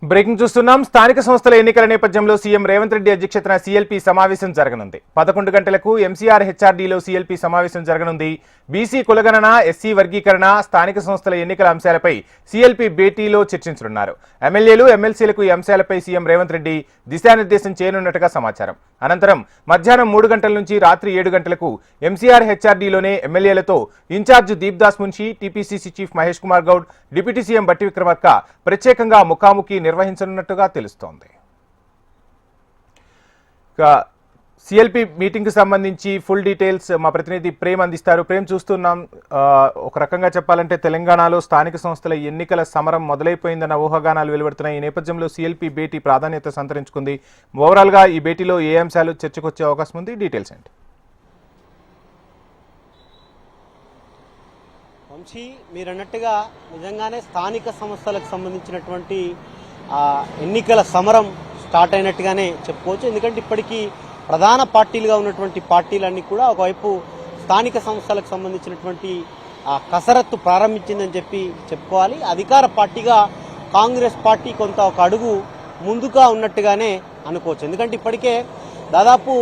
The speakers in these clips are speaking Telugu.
బ్రేకింగ్ చూస్తున్నాం. స్థానిక సంస్థల ఎన్నికల నేపథ్యంలో సీఎం రేవంత్ రెడ్డి అధ్యక్షతన సీఎల్పీ సమావేశం జరగనుంది. 11 గంటలకు ఎంసీఆర్ హెచ్ఆర్డీలో సీఎల్పీ సమావేశం జరగనుంది. బీసీ కులగణన, ఎస్సీ వర్గీకరణ, స్థానిక సంస్థల ఎన్నికల అంశాలపై సీఎల్పీ భేటీలో చర్చించనున్నారు. ఎమ్మెల్యేలు, ఎమ్మెల్సీలకు ఈ అంశాలపై సీఎం రేవంత్ రెడ్డి దిశానిర్దేశం చేయనున్నట్టుగా సమాచారం. అనంతరం మధ్యాహ్నం 3 గంటల నుంచి రాత్రి 7 గంటలకు ఎంసీఆర్ హెచ్ఆర్డీలోనే ఎమ్మెల్యేలతో incharge Deepdas Munshi, TPCC chief Mahesh Kumar Goud, deputy CM Bhatti Vikramarka ప్రత్యేకంగా ముఖాముఖి నిర్వహించనున్నట్టుగా తెలుస్తోంది. సిఎల్పి మీటింగ్ కి సంబంధించి ఫుల్ డీటెయిల్స్ మా ప్రతినిధి ప్రేమ్ అందిస్తారు. ప్రేమ్, చూస్తున్నాం, ఒక రకంగా చెప్పాలంటే తెలంగాణలో స్థానిక సంస్థల ఎన్నికల సమరం మొదలైపోయిందన్న ఊహాగానాలు వెలువడుతున్నాయి. ఈ నేపథ్యంలో సిఎల్పి భేటీ ప్రాధాన్యత సంతరించుకుంది. ఓవరాల్ గా ఈ భేటీలో ఏ అంశాలు చర్చకొచ్చే అవకాశం ఉంది? డీటెయిల్స్ ఏంటి? వంశీ, మీరన్నట్టుగా నిజంగానే స్థానిక సంస్థలకు సంబంధించినటువంటి ఎన్నికల సమరం స్టార్ట్ అయినట్టుగానే చెప్పుకోవచ్చు. ఎందుకంటే ఇప్పటికీ ప్రధాన పార్టీలుగా ఉన్నటువంటి పార్టీలన్నీ కూడా ఒకవైపు స్థానిక సంస్థలకు సంబంధించినటువంటి కసరత్తు ప్రారంభించిందని చెప్పుకోవాలి. అధికార పార్టీగా కాంగ్రెస్ పార్టీ కొంత ఒక అడుగు ముందుగా ఉన్నట్టుగానే అనుకోవచ్చు. ఎందుకంటే ఇప్పటికే దాదాపు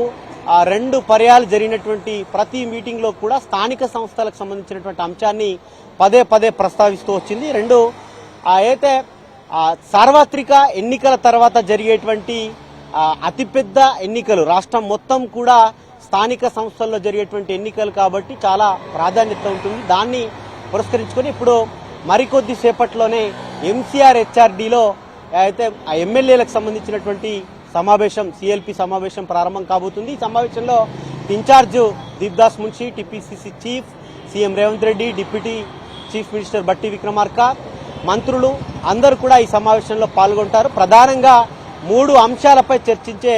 2 పర్యాలు జరిగినటువంటి ప్రతి మీటింగ్లో కూడా స్థానిక సంస్థలకు సంబంధించినటువంటి అంశాన్ని పదే పదే ప్రస్తావిస్తూ వచ్చింది. అయితే సార్వత్రిక ఎన్నికల తర్వాత జరిగేటువంటి అతిపెద్ద ఎన్నికలు, రాష్ట్రం మొత్తం కూడా స్థానిక సంస్థల్లో జరిగేటువంటి ఎన్నికలు కాబట్టి చాలా ప్రాధాన్యత ఉంటుంది. దాన్ని పురస్కరించుకొని ఇప్పుడు మరికొద్ది సేపట్లోనే ఎంసీఆర్ హెచ్ఆర్డీలో అయితే ఎమ్మెల్యేలకు సంబంధించినటువంటి సమావేశం, సిఎల్పి సమావేశం ప్రారంభం కాబోతుంది. ఈ సమావేశంలో incharge Deepdas Munshi, TPCC chief, CM Revanth Reddy, deputy chief minister Bhatti Vikramarka, మంత్రులు అందరూ కూడా ఈ సమావేశంలో పాల్గొంటారు. ప్రధానంగా 3 అంశాలపై చర్చించే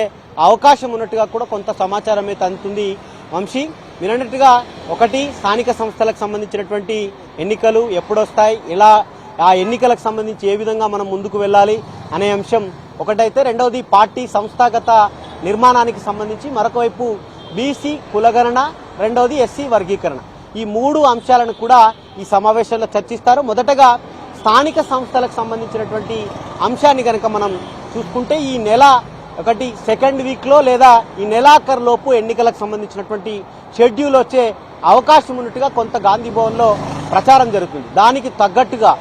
అవకాశం ఉన్నట్టుగా కూడా కొంత సమాచారం అయితే అందుతుంది. వంశీ, మీరన్నట్టుగా ఒకటి, స్థానిక సంస్థలకు సంబంధించినటువంటి ఎన్నికలు ఎప్పుడొస్తాయి, ఎలా ఆ ఎన్నికలకు సంబంధించి ఏ విధంగా మనం ముందుకు వెళ్ళాలి అనే అంశం ఒకటైతే, రెండవది పార్టీ సంస్థాగత నిర్మాణానికి సంబంధించి, మరొక వైపు బీసీ కులగణన, రెండవది ఎస్సీ వర్గీకరణ. ఈ 3 అంశాలను కూడా ఈ సమావేశంలో చర్చిస్తారు. మొదటగా స్థానిక సంస్థలకు సంబంధించినటువంటి అంశాన్ని కనుక మనం చూసుకుంటే, ఈ నెల సెకండ్ వీక్లో లేదా ఈ నెలాఖరులోపు ఎన్నికలకు సంబంధించినటువంటి షెడ్యూల్ వచ్చే అవకాశం ఉన్నట్టుగా కొంత గాంధీ భవన్లో ప్రచారం జరుగుతుంది. దానికి తగ్గట్టుగా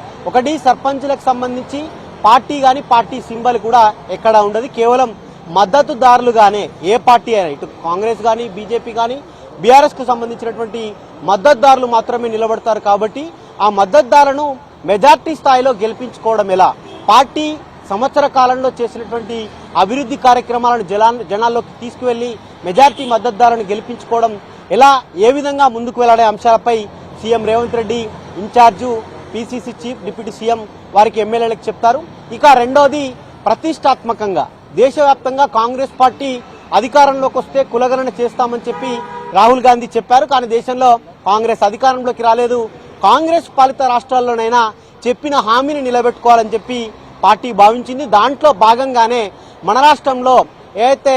సర్పంచులకు సంబంధించి పార్టీ కానీ పార్టీ సింబల్ కూడా ఎక్కడా ఉండదు. కేవలం మద్దతుదారులుగానే ఏ పార్టీ అయినా, ఇటు కాంగ్రెస్ కానీ బీజేపీ కానీ బీఆర్ఎస్ కు సంబంధించినటువంటి మద్దతుదారులు మాత్రమే నిలబడతారు. కాబట్టి ఆ మద్దతుదారులను మెజార్టీ స్థాయిలో గెలిపించుకోవడం ఎలా, పార్టీ సంవత్సర కాలంలో చేసినటువంటి అభివృద్ధి కార్యక్రమాలను జనాల్లోకి తీసుకువెళ్లి మెజార్టీ మద్దతుదారులను గెలిపించుకోవడం ఎలా, ఏ విధంగా ముందుకు వెళ్లాడే అంశాలపై CM Revanth Reddy in charge PCC chief, deputy CM వారికి ఎమ్మెల్యేలకు చెప్తారు. ఇక రెండోది, ప్రతిష్టాత్మకంగా దేశవ్యాప్తంగా కాంగ్రెస్ పార్టీ అధికారంలోకి వస్తే కులగణన చేస్తామని చెప్పి రాహుల్ గాంధీ చెప్పారు. కానీ దేశంలో కాంగ్రెస్ అధికారంలోకి రాలేదు. కాంగ్రెస్ పాలిత రాష్ట్రాల్లోనైనా చెప్పిన హామీని నిలబెట్టుకోవాలని చెప్పి పార్టీ భావించింది. దాంట్లో భాగంగానే మన రాష్ట్రంలో ఏదైతే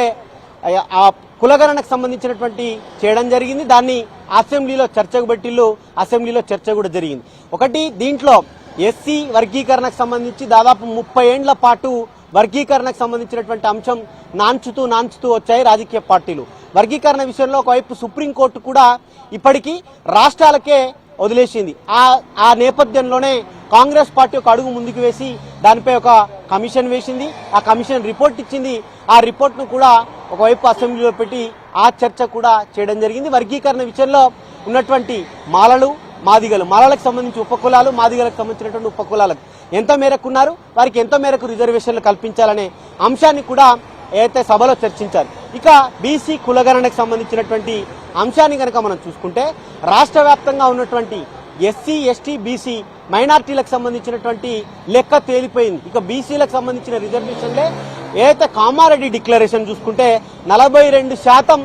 కులగణనకు సంబంధించినటువంటి చేయడం జరిగింది, దాన్ని అసెంబ్లీలో చర్చకు పెట్టిల్లు, అసెంబ్లీలో చర్చ కూడా జరిగింది. దీంట్లో ఎస్సీ వర్గీకరణకు సంబంధించి దాదాపు 30 ఏండ్ల పాటు వర్గీకరణకు సంబంధించినటువంటి అంశం నాంచుతూ వచ్చాయి రాజకీయ పార్టీలు. వర్గీకరణ విషయంలో ఒకవైపు సుప్రీంకోర్టు కూడా ఇప్పటికీ రాష్ట్రాలకే వదిలేసింది. ఆ నేపథ్యంలోనే కాంగ్రెస్ పార్టీ ఒక అడుగు ముందుకు వేసి దానిపై ఒక కమిషన్ వేసింది. ఆ కమిషన్ రిపోర్ట్ ఇచ్చింది. ఆ రిపోర్ట్ ను కూడా ఒకవైపు అసెంబ్లీలో పెట్టి ఆ చర్చ కూడా చేయడం జరిగింది. వర్గీకరణ విషయంలో ఉన్నటువంటి మాలలకు సంబంధించి ఉపకులాలు, మాదిగలకు సంబంధించినటువంటి ఉపకులాలకు ఎంత మేరకు ఉన్నారు, వారికి ఎంత మేరకు రిజర్వేషన్లు కల్పించాలనే అంశాన్ని కూడా ఏదైతే సభలో చర్చించారు. ఇక బీసీ కులగణనకు సంబంధించినటువంటి అంశాన్ని కనుక మనం చూసుకుంటే, రాష్ట్ర వ్యాప్తంగా ఉన్నటువంటి ఎస్సీ, ఎస్టీ, బీసీ మైనార్టీలకు సంబంధించినటువంటి లెక్క తేలిపోయింది. ఇక బీసీలకు సంబంధించిన రిజర్వేషన్లే ఏదైతే కామారెడ్డి డిక్లరేషన్ చూసుకుంటే 42%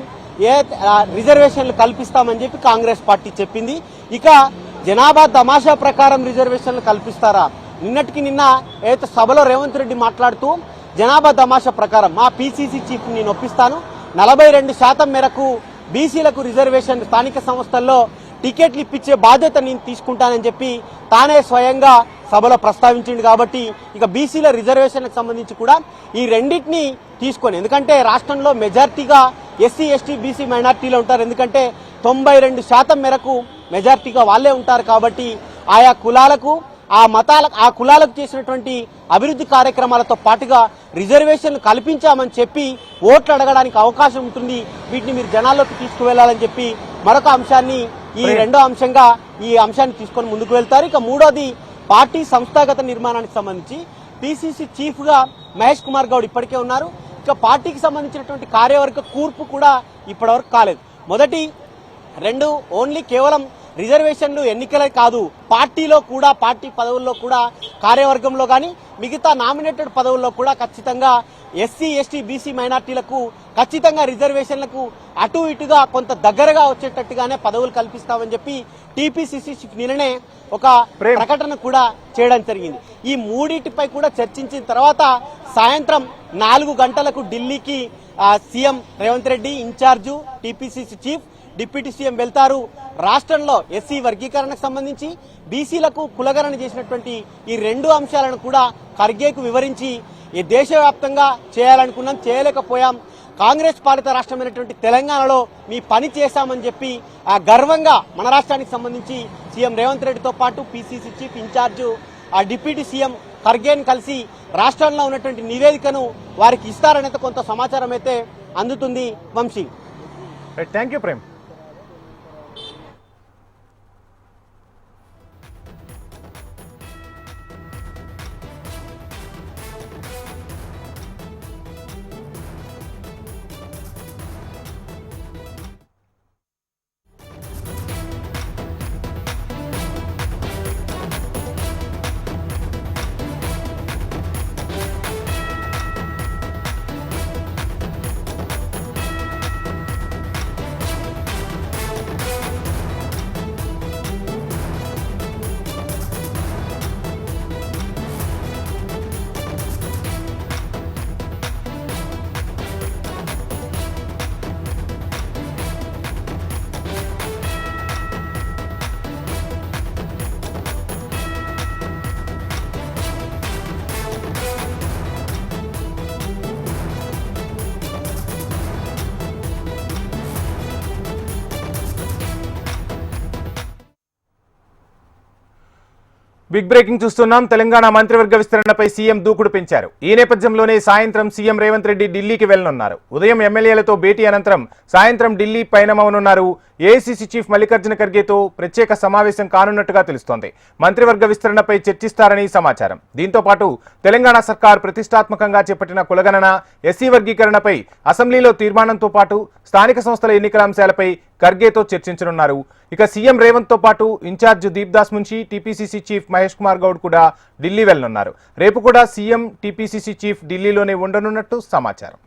రిజర్వేషన్లు కల్పిస్తామని చెప్పి కాంగ్రెస్ పార్టీ చెప్పింది. ఇక జనాభా తమాషా ప్రకారం రిజర్వేషన్లు కల్పిస్తారా? నిన్నటికి నిన్న ఏదైతే సభలో రేవంత్ రెడ్డి మాట్లాడుతూ జనాభా తమాషా ప్రకారం మా పీసీసీ చీఫ్ నేను ఒప్పిస్తాను, 42% మేరకు బీసీలకు రిజర్వేషన్ స్థానిక సంస్థల్లో టికెట్లు ఇప్పించే బాధ్యత నేను తీసుకుంటానని చెప్పి తానే స్వయంగా సభలో ప్రస్తావించింది కాబట్టి ఇక బీసీల రిజర్వేషన్లకు సంబంధించి కూడా ఈ రెండింటిని తీసుకొని, ఎందుకంటే రాష్ట్రంలో మెజార్టీగా ఎస్సీ ఎస్టీ బీసీ మైనార్టీలో ఉంటారు, ఎందుకంటే 92% మేరకు మెజార్టీగా వాళ్ళే ఉంటారు కాబట్టి ఆయా కులాలకు ఆ కులాలకు చేసినటువంటి అభివృద్ధి కార్యక్రమాలతో పాటుగా రిజర్వేషన్లు కల్పించామని చెప్పి ఓట్లు అడగడానికి అవకాశం ఉంటుంది, వీటిని మీరు జనాల్లోకి తీసుకువెళ్లాలని చెప్పి మరొక అంశాన్ని ఈ రెండో అంశంగా ఈ అంశాన్ని తీసుకొని ముందుకు వెళ్తారు. ఇక మూడోది పార్టీ సంస్థాగత నిర్మాణానికి సంబంధించి పిసిసి చీఫ్ గా మహేష్ కుమార్ గౌడ్ ఇప్పటికే ఉన్నారు. ఇక పార్టీకి సంబంధించినటువంటి కార్యవర్గ కూర్పు కూడా ఇప్పటివరకు కాలేదు. మొదటి రెండు ఓన్లీ కేవలం రిజర్వేషన్లు ఎన్నికలే కాదు, పార్టీలో కూడా పార్టీ పదవుల్లో కూడా కార్యవర్గంలో కానీ మిగతా నామినేటెడ్ పదవుల్లో కూడా ఖచ్చితంగా ఎస్సీ ఎస్టీ బీసీ మైనార్టీలకు ఖచ్చితంగా రిజర్వేషన్లకు అటు ఇటుగా కొంత దగ్గరగా వచ్చేటట్టుగానే పదవులు కల్పిస్తామని చెప్పి టీపీసీసీ నిన్ననే ఒక ప్రకటన కూడా చేయడం జరిగింది. ఈ మూడింటిపై కూడా చర్చించిన తర్వాత సాయంత్రం 4 గంటలకు ఢిల్లీకి CM Revanth Reddy in charge TPCC chief deputy CM వెళ్తారు. రాష్ట్రంలో ఎస్సీ వర్గీకరణకు సంబంధించి బీసీలకు కులగణన చేసినటువంటి ఈ రెండు అంశాలను కూడా ఖర్గేకు వివరించి ఈ దేశవ్యాప్తంగా చేయాలనుకున్నాం, చేయలేకపోయాం, కాంగ్రెస్ పాలిత రాష్ట్రమైనటువంటి తెలంగాణలో మీ పని చేశామని చెప్పి గర్వంగా మన రాష్ట్రానికి సంబంధించి సీఎం రేవంత్ రెడ్డితో పాటు PCC chief incharge deputy CM ఖర్గేను కలిసి రాష్ట్రంలో ఉన్నటువంటి నివేదికను వారికి ఇస్తారనేది కొంత సమాచారం అయితే అందుతుంది. Vamshi, thank you Prem. Big breaking చూస్తున్నాం. తెలంగాణ మంత్రివర్గ విస్తరణపై సీఎం దూకుడు పెంచారు. ఈ నేపథ్యంలోనే సాయంత్రం సీఎం రేవంత్ రెడ్డి ఢిల్లీకి వెళ్లనున్నారు. ఉదయం ఎమ్మెల్యేలతో భేటీ అనంతరం సాయంత్రం ఢిల్లీ పయనమవనున్నారు. ఏఐసీసీ చీఫ్ మల్లికార్జున ఖర్గేతో ప్రత్యేక సమావేశం కానున్నట్టుగా తెలుస్తోంది. మంత్రివర్గ విస్తరణపై చర్చిస్తారని సమాచారం. దీంతో పాటు తెలంగాణ సర్కార్ ప్రతిష్టాత్మకంగా చేపట్టిన కులగణన, ఎస్సీ వర్గీకరణపై అసెంబ్లీలో తీర్మానంతో పాటు స్థానిక సంస్థల ఎన్నికల అంశాలపై ఖర్గేతో చర్చించనున్నారు. ఇక సీఎం రేవంత్ తో పాటు incharge Deepdas Munshi, TPCC chief Mahesh Kumar Goud కూడా ఢిల్లీ వెళ్లనున్నారు. రేపు కూడా సీఎం, టీపీసీసీ చీఫ్ ఢిల్లీలోనే ఉండనున్నట్టు సమాచారం.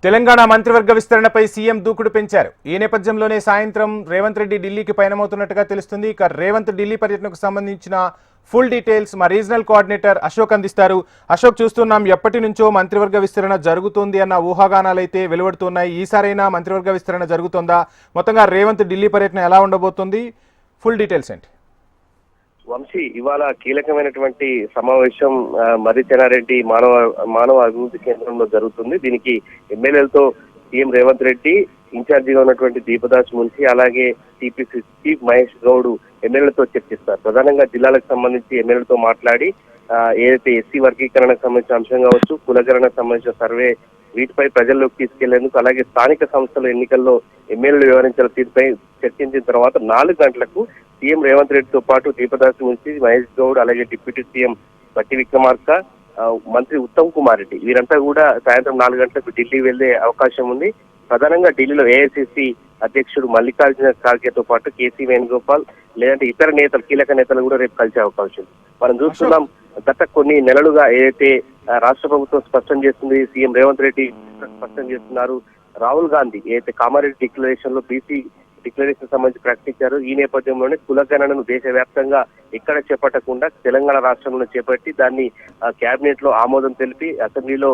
తెలంగాణ మంత్రివర్గ విస్తరణపై సీఎం దూకుడు పెంచారు. ఈ నేపథ్యంలోనే సాయంత్రం రేవంత్ రెడ్డి ఢిల్లీకి పయనమవుతున్నట్టుగా తెలుస్తుంది. ఇక రేవంత్ ఢిల్లీ పర్యటనకు సంబంధించిన ఫుల్ డీటెయిల్స్ మా రీజనల్ కోఆర్డినేటర్ అశోక్ అందిస్తారు. అశోక్, చూస్తున్నాం ఎప్పటి నుంచో మంత్రివర్గ విస్తరణ జరుగుతుంది అన్న ఊహాగానాలైతే వెలువడుతున్నాయి. ఈసారైనా మంత్రివర్గ విస్తరణ జరుగుతుందా? మొత్తంగా రేవంత్ ఢిల్లీ పర్యటన ఎలా ఉండబోతుంది? ఫుల్ డీటెయిల్స్ ఏంటి? వంశీ, ఇవాళ కీలకమైనటువంటి సమావేశం మర్రి చెన్నారెడ్డి మానవ అభివృద్ధి కేంద్రంలో జరుగుతుంది. దీనికి ఎమ్మెల్యేలతో సీఎం రేవంత్ రెడ్డి, ఇన్ఛార్జిగా ఉన్నటువంటి దీపదాస్ మున్షి, అలాగే టీపీసీ చీఫ్ మహేష్ గౌడ్ ఎమ్మెల్యేలతో చర్చిస్తారు. ప్రధానంగా జిల్లాలకు సంబంధించి ఎమ్మెల్యేలతో మాట్లాడి ఏదైతే ఎస్సీ వర్గీకరణకు సంబంధించిన అంశం కావచ్చు, కులగణనకు సంబంధించిన సర్వే, వీటిపై ప్రజల్లోకి తీసుకెళ్లేందుకు, అలాగే స్థానిక సంస్థల ఎన్నికల్లో ఎమ్మెల్యేలు వివరించిన తీరుపై చర్చించిన తర్వాత 4 గంటలకు సీఎం రేవంత్ రెడ్డితో పాటు దీపదాస్ నుంచి మహేష్ గౌడ్, అలాగే డిప్యూటీ సీఎం బట్టి విక్రమార్క, మంత్రి ఉత్తమ్ కుమార్ రెడ్డి వీరంతా కూడా సాయంత్రం 4 గంటలకు ఢిల్లీ వెళ్లే అవకాశం ఉంది. ప్రధానంగా ఢిల్లీలో ఏఐసీసీ అధ్యక్షుడు మల్లికార్జున ఖార్గేతో పాటు కేసీ వేణుగోపాల్, లేదంటే ఇతర నేతలు, కీలక నేతలు కూడా రేపు కలిసే అవకాశం ఉంది. మనం చూస్తున్నాం, గత కొన్ని నెలలుగా ఏదైతే రాష్ట్ర ప్రభుత్వం స్పష్టం చేస్తుంది, సీఎం రేవంత్ రెడ్డి స్పష్టం చేస్తున్నారు, రాహుల్ గాంధీ ఏదైతే కామారెడ్డి డిక్లరేషన్ లో బీసీ డిక్లరేషన్ సంబంధించి ప్రకటించారు. ఈ నేపథ్యంలోనే కులగణనను దేశవ్యాప్తంగా ఎక్కడ చేపట్టకుండా తెలంగాణ రాష్ట్రంలో చేపట్టి దాన్ని కేబినెట్ లో ఆమోదం తెలిపి అసెంబ్లీలో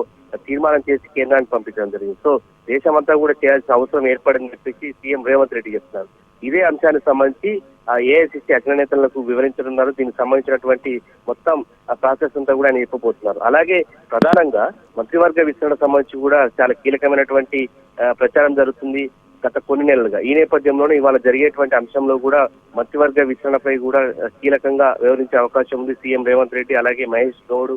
తీర్మానం చేసి కేంద్రానికి పంపించడం జరిగింది. సో దేశమంతా కూడా చేయాల్సిన అవసరం ఏర్పడిందని చెప్పేసి సీఎం రేవంత్ రెడ్డి చెప్తున్నారు. ఇదే అంశానికి సంబంధించి ఏఐసిసి అగ్రనేతలకు వివరించనున్నారు. దీనికి సంబంధించినటువంటి మొత్తం ప్రాసెస్ అంతా కూడా ఆయన చెప్పబోతున్నారు. అలాగే ప్రధానంగా మంత్రివర్గ విస్తరణ సంబంధించి కూడా చాలా కీలకమైనటువంటి ప్రచారం జరుగుతుంది గత కొన్ని నెలలుగా. ఈ నేపథ్యంలోనే ఇవాళ జరిగేటువంటి అంశంలో కూడా మంత్రివర్గ విస్తరణపై కూడా కీలకంగా వివరించే అవకాశం ఉంది. సీఎం రేవంత్ రెడ్డి అలాగే మహేష్ గౌడ్,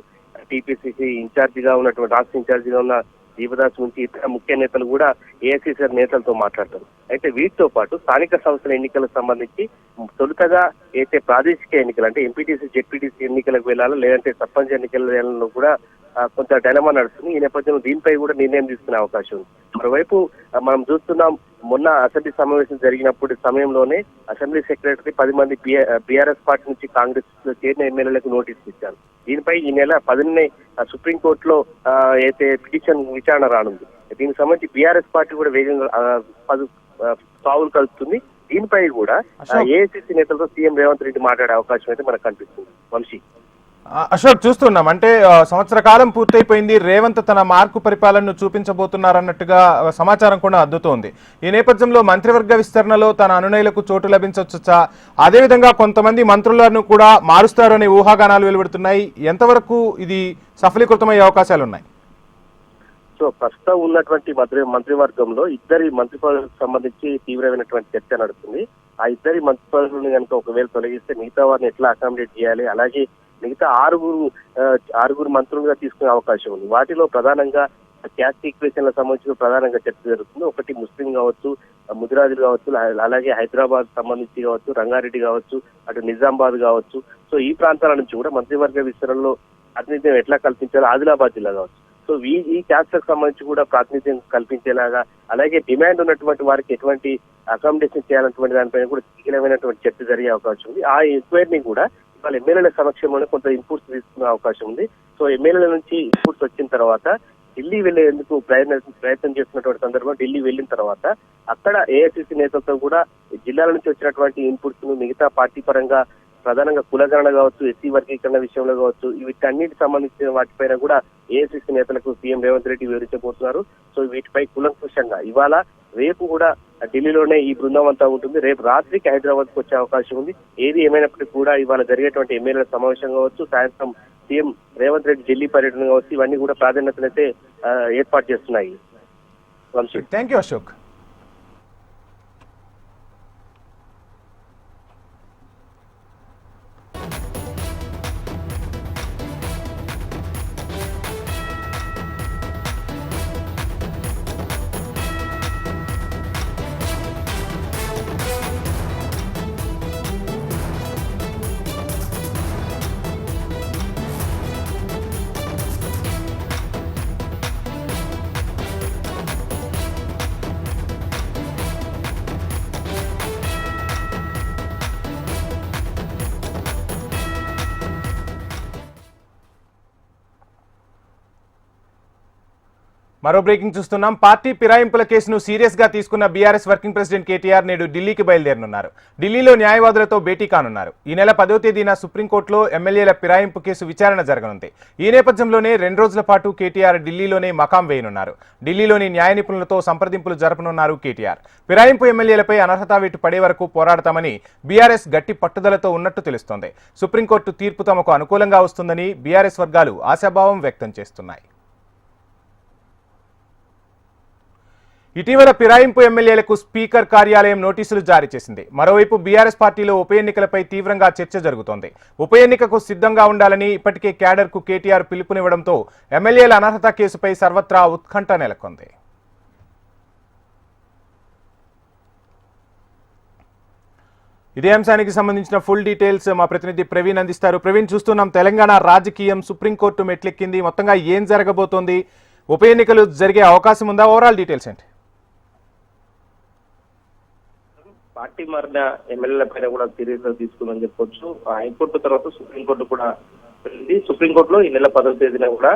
టీపీసీసీ ఇన్ఛార్జిగా ఉన్నటువంటి రాష్ట్ర ఇన్ఛార్జిగా ఉన్న దీపదాస్ నుంచి ఇతర ముఖ్య నేతలు కూడా ఏఐసీసీ నేతలతో మాట్లాడతారు. అయితే వీటితో పాటు స్థానిక సంస్థల ఎన్నికలకు సంబంధించి తొలుతగా అయితే ప్రాదేశిక ఎన్నికలు అంటే ఎంపీటీసీ జెడ్పీటీసీ ఎన్నికలకు వెళ్ళాలో లేదంటే సర్పంచ్ ఎన్నికలలో కూడా కొంత డైలమా నడుస్తుంది. ఈ నేపథ్యంలో దీనిపై కూడా నిర్ణయం తీసుకునే అవకాశం ఉంది. మరోవైపు మనం చూస్తున్నాం, మొన్న అసెంబ్లీ సమావేశం జరిగినప్పుడు సమయంలోనే అసెంబ్లీ సెక్రటరీ 10 మంది బీఆర్ఎస్ పార్టీ నుంచి కాంగ్రెస్ లో చేరిన ఎమ్మెల్యేలకు నోటీసులు ఇచ్చారు. దీనిపై ఈ నెల 10నే సుప్రీంకోర్టులో అయితే పిటిషన్ విచారణ రానుంది. దీనికి సంబంధించి బీఆర్ఎస్ పార్టీ కూడా వేగంగా సావులు కలుపుతుంది. దీనిపై కూడా ఏఐసీసీ నేతలతో సీఎం రేవంత్ రెడ్డి మాట్లాడే అవకాశం అయితే మనకు కనిపిస్తుంది. వంశీ, అశోక్, చూస్తున్నాం అంటే సంవత్సర కాలం పూర్తయిపోయింది, రేవంత్ తన మార్కు పరిపాలనను చూపించబోతున్నారన్నట్టుగా సమాచారం కూడా అందుతోంది. ఈ నేపథ్యంలో మంత్రివర్గ విస్తరణలో తన అనునయులకు చోటు లభించవచ్చా, అదేవిధంగా కొంతమంది మంత్రులను కూడా మారుస్తారనే ఊహాగానాలు వెలువడుతున్నాయి. ఎంతవరకు ఇది సఫలీకృతమయ్యే అవకాశాలు ఉన్నాయి? సో ప్రస్తుతం ఉన్నటువంటి మంత్రివర్గంలో ఇద్దరి మంత్రి పదవులకు సంబంధించి తీవ్రమైనటువంటి చర్చ నడుస్తుంది. ఆ ఇద్దరి మంత్రి పదవులను కనుక ఒకవేళ తొలగిస్తే మిగతా వారిని ఎట్లా అకామిడేట్ చేయాలి, అలాగే మిగతా ఆరుగురు మంత్రులుగా తీసుకునే అవకాశం ఉంది. వాటిలో ప్రధానంగా క్యాస్ట్ ఈక్వేషన్లకు సంబంధించిన ప్రధానంగా చర్చ జరుగుతుంది. ఒకటి ముస్లిం కావచ్చు, ముదిరాజులు కావచ్చు, అలాగే హైదరాబాద్ సంబంధించి కావచ్చు, రంగారెడ్డి కావచ్చు, అటు నిజామాబాద్ కావచ్చు. సో ఈ ప్రాంతాల నుంచి కూడా మంత్రివర్గ విస్తరణలో ప్రాతినిధ్యం ఎట్లా కల్పించాలో ఆదిలాబాద్ జిల్లా కావచ్చు. సో ఈ క్యాస్ట్లకు సంబంధించి కూడా ప్రాతినిధ్యం కల్పించేలాగా, అలాగే డిమాండ్ ఉన్నటువంటి వారికి ఎటువంటి అకామిడేషన్ చేయాలన్నటువంటి దానిపైన కూడా కీలకమైనటువంటి చర్చ జరిగే అవకాశం ఉంది. ఆ ఎంక్వైరీని కూడా వాళ్ళ ఎమ్మెల్యేల సమక్షంలోనే కొంత ఇన్పుట్స్ తీసుకునే అవకాశం ఉంది. సో ఎమ్మెల్యేల నుంచి ఇన్పుట్స్ వచ్చిన తర్వాత ఢిల్లీ వెళ్లేందుకు ప్రయత్నం చేస్తున్నటువంటి సందర్భంలో ఢిల్లీ వెళ్ళిన తర్వాత అక్కడ ఏఐసీసీ నేతలతో కూడా జిల్లాల నుంచి వచ్చినటువంటి ఇన్పుట్స్ ను మిగతా పార్టీ పరంగా ప్రధానంగా కులగణన కావచ్చు, ఎస్సీ వర్గీకరణ విషయంలో కావచ్చు, వీటన్నిటికి సంబంధించిన వాటిపైన కూడా ఏఐసీసీ నేతలకు సీఎం రేవంత్ రెడ్డి వివరించబోతున్నారు. సో వీటిపై కులంకుషంగా ఇవాళ రేపు కూడా ఢిల్లీలోనే ఈ బృందం అంతా ఉంటుంది. రేపు రాత్రికి హైదరాబాద్ కు వచ్చే అవకాశం ఉంది. ఏది ఏమైనప్పటికీ కూడా ఇవాళ జరిగేటువంటి ఎమ్మెల్యేల సమావేశం కావచ్చు, సాయంత్రం సీఎం రేవంత్ రెడ్డి ఢిల్లీ పర్యటన కావచ్చు, ఇవన్నీ కూడా ప్రాధాన్యతనైతే ఏర్పాటు చేస్తున్నాయి. Thank you Ashok. మరో బ్రేకింగ్ చూస్తున్నాం. పార్టీ ఫిరాయింపుల కేసును సీరియస్ గా తీసుకున్న బీఆర్ఎస్ వర్కింగ్ ప్రెసిడెంట్ కేటీఆర్ నేడు ఢిల్లీకి బయలుదేరనున్నారు. ఢిల్లీలో న్యాయవాదులతో భేటీ కానున్నారు. ఈ నెల 10వ తేదీన సుప్రీంకోర్టులో ఎమ్మెల్యేల ఫిరాయింపు కేసు విచారణ జరగనుంది. ఈ నేపథ్యంలోనే 2 రోజుల పాటు కేటీఆర్ ఢిల్లీలోనే మకాం వేయనున్నారు. ఢిల్లీలోని న్యాయ నిపుణులతో సంప్రదింపులు జరపనున్నారు కేటీఆర్. ఫిరాయింపు ఎమ్మెల్యేలపై అనర్హతా వేటు పడే వరకు పోరాడతామని బీఆర్ఎస్ గట్టి పట్టుదలతో ఉన్నట్టు తెలుస్తోంది. సుప్రీంకోర్టు తీర్పు తమకు అనుకూలంగా వస్తుందని బీఆర్ఎస్ వర్గాలు ఆశాభావం వ్యక్తం చేస్తున్నాయి. ఇటీవల ఫిరాయింపు ఎమ్మెల్యేలకు స్పీకర్ కార్యాలయం నోటీసులు జారీ చేసింది. మరోవైపు బీఆర్ఎస్ పార్టీలో ఉప ఎన్నికలపై తీవ్రంగా చర్చ జరుగుతోంది. ఉప ఎన్నికకు సిద్ధంగా ఉండాలని ఇప్పటికే క్యాడర్కు కేటీఆర్ పిలుపునివ్వడంతో ఎమ్మెల్యేల అనర్హత కేసుపై సర్వత్రా ఉత్కంఠ నెలకొంది. ఇదే అంశానికి సంబంధించిన ఫుల్ డీటెయిల్స్ మా ప్రతినిధి ప్రవీణ్ అందిస్తారు. ప్రవీణ్, చూస్తున్నాం తెలంగాణ రాజకీయం సుప్రీంకోర్టు మెట్లెక్కింది. మొత్తంగా ఏం జరగబోతోంది? ఉప ఎన్నికలు జరిగే అవకాశం ఉందా? ఓవరాల్ డీటెయిల్స్ ఏంటి? పార్టీ మారిన ఎమ్మెల్యేల పైన కూడా సీరియస్ గా తీసుకుందని చెప్పొచ్చు. హైకోర్టు తర్వాత సుప్రీంకోర్టు కూడా వెళ్ళింది. సుప్రీంకోర్టులో ఈ నెల 10వ తేదీన కూడా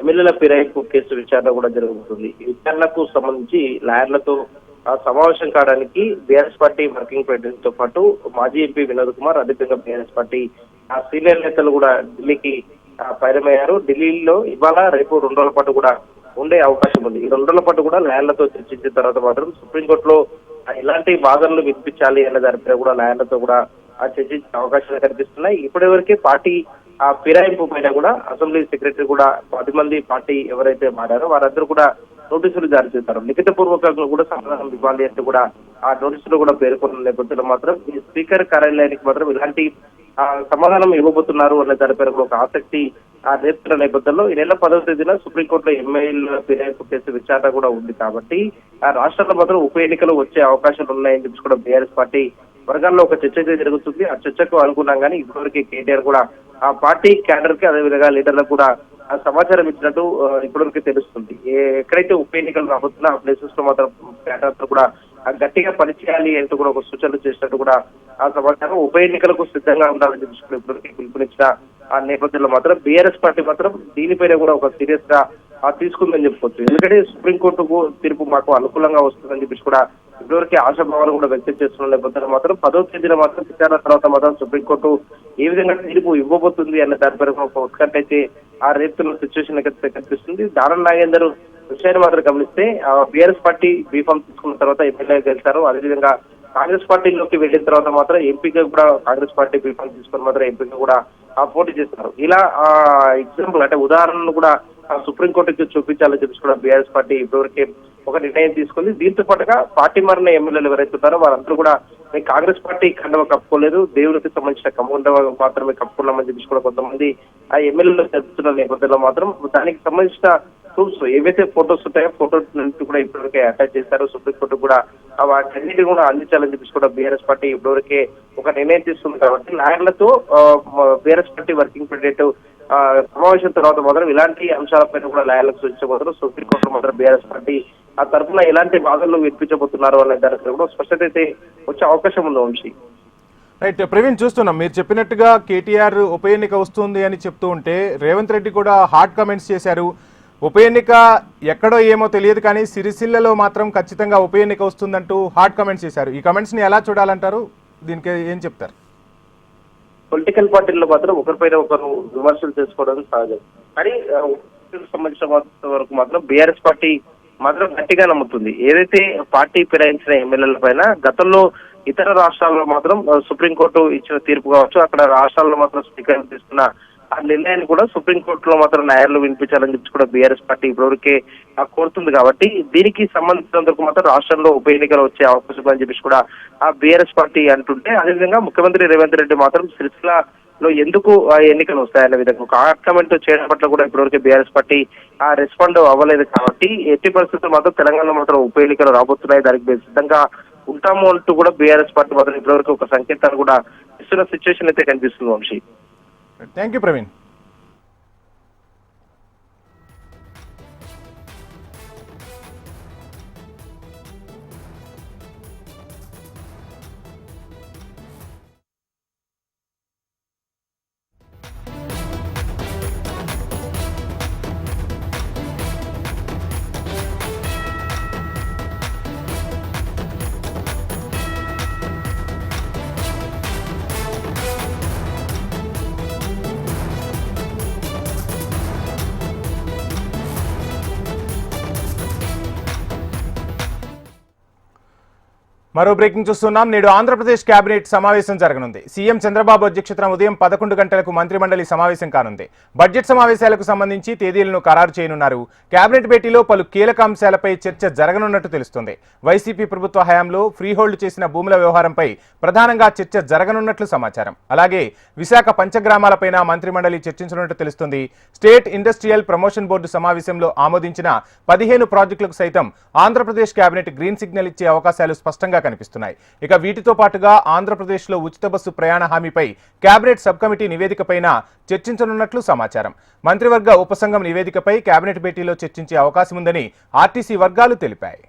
ఎమ్మెల్యేల ఫిరాయింపు కేసు విచారణ కూడా జరుగుతుంది. ఈ విచారణకు సంబంధించి లాయర్లతో సమావేశం కావడానికి బీఆర్ఎస్ పార్టీ వర్కింగ్ ప్రెసిడెంట్ తో పాటు మాజీ ఎంపీ వినోద్ కుమార్, అదేవిధంగా బీఆర్ఎస్ పార్టీ సీనియర్ నేతలు కూడా ఢిల్లీకి పయనమయ్యారు. ఢిల్లీలో ఇవాళ రేపు 2 రోజుల పాటు కూడా ఉండే అవకాశం ఉంది. ఈ 2 రోజుల పాటు కూడా లాయర్లతో చర్చించిన తర్వాత మాత్రం సుప్రీంకోర్టులో ఎలాంటి వాదనలు వినిపించాలి అనే దానిపై కూడా లాయర్లతో కూడా చర్చించే అవకాశాలు కనిపిస్తున్నాయి. ఇప్పటివరకే పార్టీ ఫిరాయింపు పైన కూడా అసెంబ్లీ సెక్రటరీ కూడా 10 మంది పార్టీ ఎవరైతే మారారో వారందరూ కూడా నోటీసులు జారీ చేస్తారు. లిఖిత పూర్వకంగా కూడా సమాధానం ఇవ్వాలి అంటూ కూడా ఆ నోటీసులో కూడా పేర్కొన్న నేపథ్యంలో మాత్రం ఈ స్పీకర్ కార్యాలయానికి మాత్రం ఇలాంటి సమాధానం ఇవ్వబోతున్నారు అనే దానిపైన కూడా ఒక ఆసక్తి రేపుతున్న నేపథ్యంలో ఈ నెల 10వ తేదీన సుప్రీంకోర్టులో ఎమ్మెల్యేల ఫిరాయింపు కేసు విచారణ కూడా ఉంది కాబట్టి ఆ రాష్ట్రంలో మాత్రం ఉప ఎన్నికలు వచ్చే అవకాశాలు ఉన్నాయని చెప్పి కూడా బీఆర్ఎస్ పార్టీ వర్గాల్లో ఒక చర్చ అయితే జరుగుతుంది. ఆ చర్చకు అనుగుణంగానే ఇప్పటివరకు కేటీఆర్ కూడా ఆ పార్టీ క్యాడర్ కి అదేవిధంగా లీడర్లకు కూడా సమాచారం ఇచ్చినట్టు ఇప్పటివరకు తెలుస్తుంది. ఎక్కడైతే ఉప ఎన్నికలు రాబోతున్నా ఆ ప్లేసెస్ లో మాత్రం క్యాడర్ కూడా గట్టిగా పనిచేయాలి అంటూ కూడా ఒక సూచనలు చేసినట్టు కూడా ఆ సమాచారం. ఉప ఎన్నికలకు సిద్ధంగా ఉండాలని చెప్పి ఇప్పటివరకు పిలుపునిచ్చిన ఆ నేపథ్యంలో మాత్రం బీఆర్ఎస్ పార్టీ మాత్రం దీనిపైన కూడా ఒక సీరియస్ గా తీసుకుందని చెప్పుకోవచ్చు. ఎందుకంటే సుప్రీంకోర్టుకు తీర్పు మాకు అనుకూలంగా వస్తుందని చెప్పేసి కూడా ఇప్పటివరకు ఆశాభావాలు కూడా వ్యక్తం చేస్తున్న నేపథ్యంలో మాత్రం 10వ తేదీన మాత్రం విచారణ తర్వాత మాత్రం సుప్రీంకోర్టు ఏ విధంగా తీర్పు ఇవ్వబోతుంది అనే దానిపై ఒక ఉత్కంఠ అయితే ఆ రేపుతున్న సిచ్యువేషన్ కనిపిస్తుంది. దానం నాగేందర్ విషయాన్ని మాత్రం గమనిస్తే బీఆర్ఎస్ పార్టీ బీఫామ్ తీసుకున్న తర్వాత ఎమ్మెల్యే గెలిచారు. అదేవిధంగా కాంగ్రెస్ పార్టీలోకి వెళ్ళిన తర్వాత మాత్రం ఎంపీగా కూడా కాంగ్రెస్ పార్టీ బీఫామ్ తీసుకుని మాత్రం ఎంపీగా కూడా పోటీ చేస్తారు. ఇలా ఎగ్జాంపుల్ అంటే ఉదాహరణను కూడా సుప్రీంకోర్టుకి చూపించాలని చెప్పి కూడా బీఆర్ఎస్ పార్టీ ఇప్పటివరకే ఒక నిర్ణయం తీసుకుంది. దీంతో పాటుగా పార్టీ మారిన ఎమ్మెల్యేలు ఎవరైతే ఉన్నారో వారందరూ కూడా కాంగ్రెస్ పార్టీ కండవ కప్పుకోలేదు, దేవుడికి సంబంధించిన కండవ మాత్రమే కప్పుకున్నామని చెప్పి కూడా కొంతమంది ఆ ఎమ్మెల్యేలు చెప్తున్న నేపథ్యంలో మాత్రం దానికి సంబంధించిన ప్రూఫ్స్ ఏవైతే ఫోటోస్ ఉంటాయో ఫోటో కూడా ఇప్పటివరకే అటాచ్ చేశారు. సుప్రీంకోర్టు కూడా వాటన్నిటిని కూడా అందించాలని చెప్పి కూడా బీఆర్ఎస్ పార్టీ ఇప్పటివరకే ఒక నిర్ణయం తీసుకుంది. కాబట్టి లాయర్లతో బీఆర్ఎస్ పార్టీ వర్కింగ్ ప్రెసిడెంట్ సమావేశం తర్వాత మాత్రం ఇలాంటి అంశాలపైన కూడా లాయర్లకు సూచించబోతున్నారు. సుప్రీంకోర్టులో మాత్రం బీఆర్ఎస్ పార్టీ ఆ తరఫున ఎలాంటి వాదనలు వినిపించబోతున్నారు అనే దానికి కూడా స్పష్టత అయితే వచ్చే అవకాశం ఉంది. వంశీ రైట్ ప్రవీణ్, చూస్తున్నాం మీరు చెప్పినట్టుగా కేటీఆర్ ఉప ఎన్నిక వస్తుంది అని చెప్తూ ఉంటే రేవంత్ రెడ్డి కూడా హాట్ కామెంట్స్ చేశారు. ఉప ఎన్నిక ఎక్కడో ఏమో తెలియదు కానీ సిరిసిల్లలో మాత్రం ఖచ్చితంగా ఉప ఎన్నిక వస్తుందంటూ హాట్ కామెంట్స్ చేశారు. ఈ కామెంట్స్ ని ఎలా చూడాలంటారు? దీనికి ఏం చెప్తారు? పొలిటికల్ పార్టీల్లో మాత్రం ఒకరిపైన ఒకరు విమర్శలు చేసుకోవడం సహజం. కానీ సంబంధించిన వరకు మాత్రం బీఆర్ఎస్ పార్టీ మాత్రం గట్టిగా నమ్ముతుంది. ఏదైతే పార్టీ ఫిరాయించిన ఎమ్మెల్యేల పైన గతంలో ఇతర రాష్ట్రాల్లో మాత్రం సుప్రీంకోర్టు ఇచ్చిన తీర్పు కావచ్చు, అక్కడ రాష్ట్రాల్లో మాత్రం స్పీకర్ తీసుకున్న ఆ నిర్ణయాన్ని కూడా సుప్రీంకోర్టులో మాత్రం న్యాయాలు వినిపించాలని చెప్పి కూడా బీఆర్ఎస్ పార్టీ ఇప్పటివరకే కోరుతుంది. కాబట్టి దీనికి సంబంధించినందుకు మాత్రం రాష్ట్రంలో ఉప ఎన్నికలు వచ్చే అవకాశం అని చెప్పేసి కూడా ఆ బీఆర్ఎస్ పార్టీ అంటుంటే, అదేవిధంగా ముఖ్యమంత్రి రేవంత్ రెడ్డి మాత్రం సిరిసిల్లలో ఎందుకు ఎన్నికలు వస్తాయనే విధంగా ఒక కామెంట్ చేయడం పట్ల కూడా ఇప్పటివరకు బీఆర్ఎస్ పార్టీ రెస్పాండ్ అవ్వలేదు. కాబట్టి ఎట్టి పరిస్థితుల్లో మాత్రం తెలంగాణలో మాత్రం ఉప ఎన్నికలు రాబోతున్నాయి, దానికి సిద్ధంగా ఉంటాము అంటూ కూడా బీఆర్ఎస్ పార్టీ మాత్రం ఇప్పటివరకు ఒక సంకేతాలు కూడా ఇస్తున్న సిచ్యువేషన్ అయితే కనిపిస్తుంది. Vamshi, thank you Praveen. మరో బ్రేకింగ్ చూస్తున్నాం. నేడు ఆంధ్రప్రదేశ్ కేబినెట్ సమావేశం జరగనుంది. సీఎం చంద్రబాబు అధ్యక్షతన ఉదయం 11 గంటలకు మంత్రిమండలి సమావేశం కానుంది. బడ్జెట్ సమావేశాలకు సంబంధించి తేదీలను ఖరారు చేయనున్నారు. కేబినెట్ భేటీలో పలు కీలక అంశాలపై చర్చ జరగనున్నట్టు తెలుస్తుంది. వైసీపీ ప్రభుత్వ హయాంలో ఫ్రీహోల్డ్ చేసిన భూముల వ్యవహారంపై ప్రధానంగా చర్చ జరగనున్నట్లు సమాచారం. అలాగే విశాఖ పంచగ్రామాలపైన మంత్రిమండలి చర్చించనున్నట్టు తెలుస్తుంది. స్టేట్ ఇండస్ట్రియల్ ప్రమోషన్ బోర్డు సమావేశంలో ఆమోదించిన 15 ప్రాజెక్టులకు సైతం ఆంధ్రప్రదేశ్ కేబినెట్ గ్రీన్ సిగ్నల్ ఇచ్చే అవకాశాలు స్పష్టంగా కనిపిస్తున్నాయి. ఇక వీటితో పాటుగా ఆంధ్రప్రదేశ్లో ఉచిత బస్సు ప్రయాణ హామీపై కేబినెట్ సబ్ కమిటీ నివేదికపైన చర్చించనున్నట్లు సమాచారం. మంత్రివర్గ ఉపసంఘం నివేదికపై కేబినెట్ భేటీలో చర్చించే అవకాశం ఉందని ఆర్టీసీ వర్గాలు తెలిపాయి.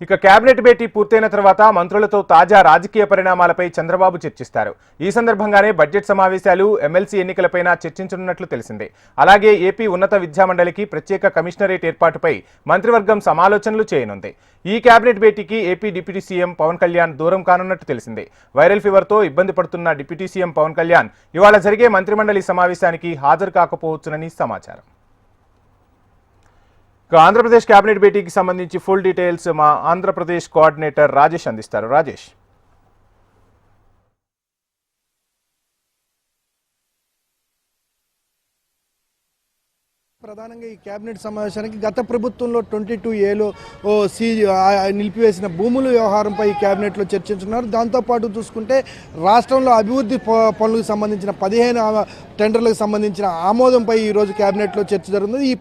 ఇక కేబినెట్ భేటీ పూర్తయిన తర్వాత మంత్రులతో తాజా రాజకీయ పరిణామాలపై చంద్రబాబు చర్చిస్తారు. ఈ సందర్భంగానే బడ్జెట్ సమావేశాలు, ఎమ్మెల్సీ ఎన్నికలపైన చర్చించనున్నట్లు తెలిసిందే. అలాగే ఏపీ ఉన్నత విద్యామండలికి ప్రత్యేక కమిషనరేట్ ఏర్పాటుపై మంత్రివర్గం సమాలోచనలు చేయనుంది. ఈ కేబినెట్ భేటీకి AP deputy CM Pawan Kalyan దూరం కానున్నట్టు తెలిసిందే. వైరల్ ఫీవర్తో ఇబ్బంది పడుతున్న డిప్యూటీ సీఎం పవన్ కళ్యాణ్ ఇవాళ జరిగే మంత్రిమండలి సమావేశానికి హాజరు కాకపోవచ్చునని సమాచారం. ఆంధ్రప్రదేశ్ కేబినెట్ భేటీకి సంబంధించి ఫుల్ డీటెయిల్స్ మా ఆంధ్రప్రదేశ్ కోఆర్డినేటర్ రాజేష్ అందిస్తారు. రాజేష్, ప్రధానంగా ఈ కేబినెట్ సమావేశానికి గత ప్రభుత్వంలో 22Aలో నిలిపివేసిన భూముల వ్యవహారంపై ఈ కేబినెట్లో చర్చించున్నారు. దాంతోపాటు చూసుకుంటే రాష్ట్రంలో అభివృద్ధి పనులకు సంబంధించిన 15 టెండర్లకు సంబంధించిన ఆమోదంపై ఈరోజు కేబినెట్లో చర్చ జరుగుతుంది. ఈ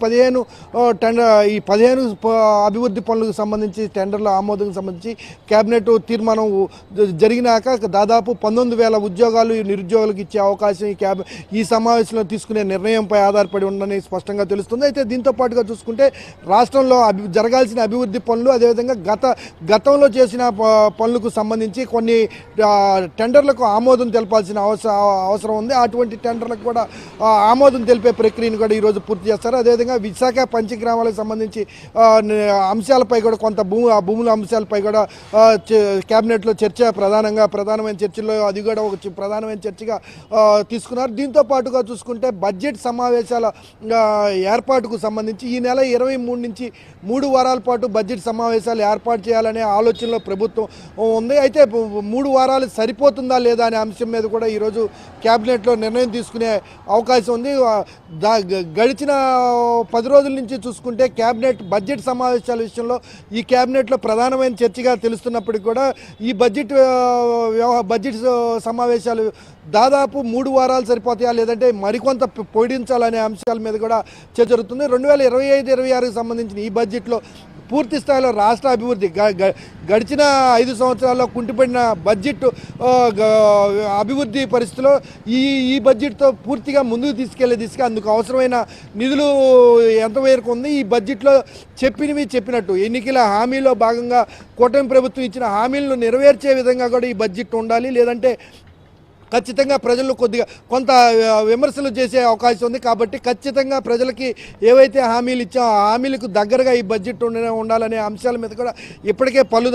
15 అభివృద్ధి పనులకు సంబంధించి టెండర్ల ఆమోదంకు సంబంధించి కేబినెట్ తీర్మానం జరిగినాక దాదాపు 19,000 ఉద్యోగాలు నిరుద్యోగులకు ఇచ్చే అవకాశం ఈ సమావేశంలో తీసుకునే నిర్ణయంపై ఆధారపడి ఉందని స్పష్టంగా తెలుస్తుంది. అయితే దీంతో పాటుగా చూసుకుంటే రాష్ట్రంలో జరగాల్సిన అభివృద్ధి పనులు, అదేవిధంగా గతంలో చేసిన పనులకు సంబంధించి కొన్ని టెండర్లకు ఆమోదం తెలపాల్సిన అవసరం ఉంది. అటువంటి టెండర్లకు కూడా ఆమోదం తెలిపే ప్రక్రియను కూడా ఈరోజు పూర్తి చేస్తారు. అదేవిధంగా విశాఖ పంచగ్రామాలకు సంబంధించి అంశాలపై కూడా కొంత భూముల అంశాలపై కూడా కేబినెట్లో ప్రధానమైన చర్చల్లో అది కూడా ఒక ప్రధానమైన చర్చగా తీసుకున్నారు. దీంతో పాటుగా చూసుకుంటే బడ్జెట్ సమావేశాల ఏర్పాటుకు సంబంధించి ఈ నెల 23 నుంచి 3 వారాల పాటు బడ్జెట్ సమావేశాలు ఏర్పాటు చేయాలనే ఆలోచనలో ప్రభుత్వం ఉంది. అయితే 3 వారాలు సరిపోతుందా లేదా అనే అంశం మీద కూడా ఈరోజు కేబినెట్లో నిర్ణయం తీసుకునే అవకాశం ఉంది. గడిచిన 10 రోజుల నుంచి చూసుకుంటే బడ్జెట్ సమావేశాల విషయంలో ఈ కేబినెట్లో ప్రధానమైన చర్చగా తెలుస్తున్నప్పటికీ కూడా ఈ బడ్జెట్ సమావేశాలు దాదాపు 3 వారాలు సరిపోతాయా లేదంటే మరికొంత పొడిగించాలనే అంశాల మీద కూడా చర్చ జరుగుతుంది. 2025-26కి సంబంధించిన ఈ బడ్జెట్లో పూర్తి స్థాయిలో రాష్ట్ర అభివృద్ధి గడిచిన 5 సంవత్సరాల్లో కుంటిపడిన బడ్జెట్ అభివృద్ధి పరిస్థితిలో ఈ బడ్జెట్తో పూర్తిగా ముందుకు తీసుకెళ్లే దిశగా అందుకు అవసరమైన నిధులు ఎంతవరకు ఉంది. ఈ బడ్జెట్లో చెప్పినట్టు ఎన్నికల హామీలో భాగంగా కూటమి ప్రభుత్వం ఇచ్చిన హామీలను నెరవేర్చే విధంగా కూడా ఈ బడ్జెట్ ఉండాలి. లేదంటే ఖచ్చితంగా ప్రజలు కొంత విమర్శలు చేసే అవకాశం ఉంది. కాబట్టి ఖచ్చితంగా ప్రజలకి ఏవైతే హామీలు ఇచ్చామో ఆ హామీలకు దగ్గరగా ఈ బడ్జెట్ ఉండాలనే అంశాల మీద కూడా ఇప్పటికే పలు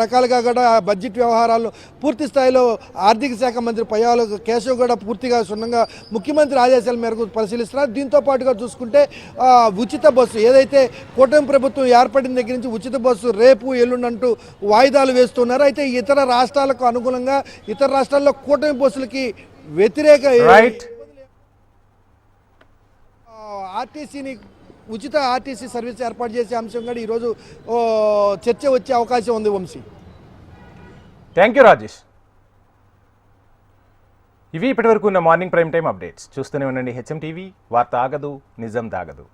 రకాలుగా కూడా బడ్జెట్ వ్యవహారాల్లో పూర్తి స్థాయిలో ఆర్థిక శాఖ మంత్రి పయ్యావుల కేశవ్ కూడా పూర్తిగా క్షుణ్ణంగా ముఖ్యమంత్రి ఆదేశాల మేరకు పరిశీలిస్తున్నారు. దీంతో పాటుగా చూసుకుంటే ఉచిత బస్సు ఏదైతే కూటమి ప్రభుత్వం ఏర్పడిన దగ్గర నుంచి ఉచిత బస్సు రేపు ఎల్లుండంటూ వాయిదాలు వేస్తున్నారు. అయితే ఇతర రాష్ట్రాలకు అనుగుణంగా ఇతర రాష్ట్రాల్లో కూటమి బస్సులకి వ్యతిరేక ఉచిత ఆర్టీసీ సర్వీస్ ఏర్పాటు చేసే అంశం కూడా ఈరోజు చర్చ వచ్చే అవకాశం ఉంది. Vamshi, thank you Rajesh. ఇవి ఇప్పటివరకు ఉన్న మార్నింగ్ ప్రైమ్ టైం అప్డేట్స్. చూస్తూనే ఉండండి HM టీవీ. వార్త ఆగదు, నిజం దాగదు.